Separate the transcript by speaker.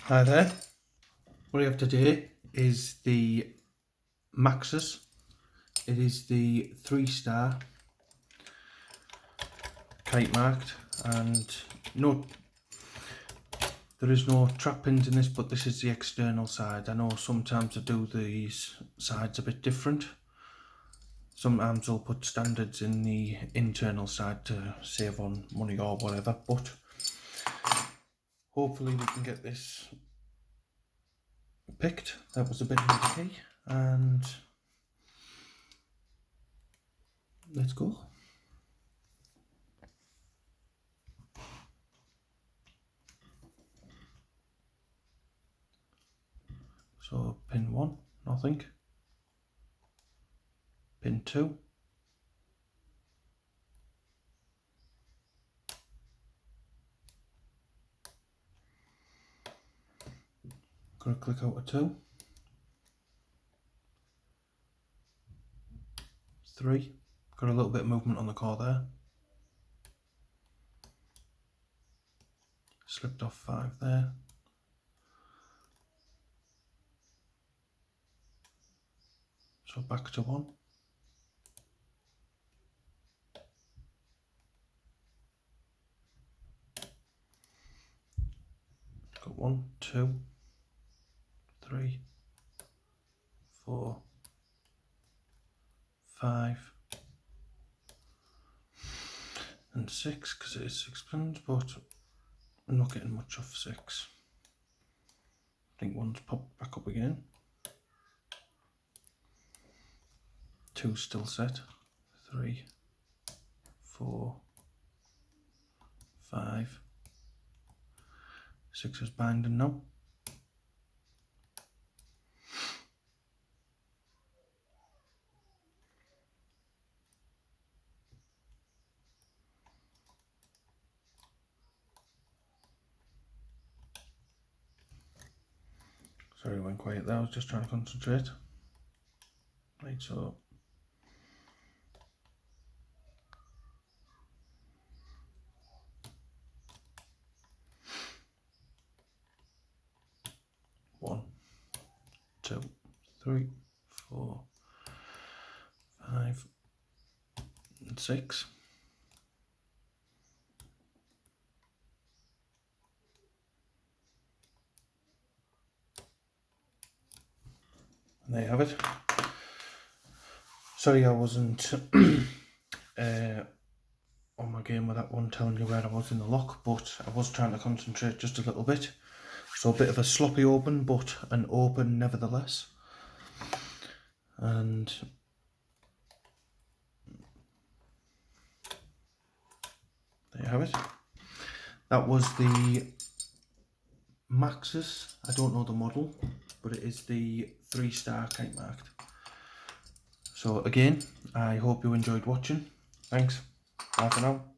Speaker 1: Hi there. What we have today is the maXus. It is the 3-star kite marked, and no, there is no trap pins in this, but this is the external side. I know sometimes I do these sides a bit different. Sometimes I'll put standards in the internal side to save on money or whatever, but hopefully we can get this picked. That was a bit of the key, and let's go. So pin 1, nothing. Pin 2. Gonna click out a 2. 3. Got a little bit of movement on the core there. Slipped off 5 there. So back to 1. Got 1, 2, 3, 4, 5 and 6, because it is 6 pins, but I'm not getting much off 6. I think 1's popped back up again. 2's still set. 3, 4, 5, 6 is binding now. Sorry, I went quiet there, I was just trying to concentrate. Right, so one, 2, 3, 4, 5 and 6. And there you have it. Sorry I wasn't on my game with that one telling you where I was in the lock, but I was trying to concentrate just a little bit. So a bit of a sloppy open, but an open nevertheless. And there you have it. That was the maXus. I don't know the model, but it is the 3-star kite marked. So again, I hope you enjoyed watching. Thanks. Bye for now.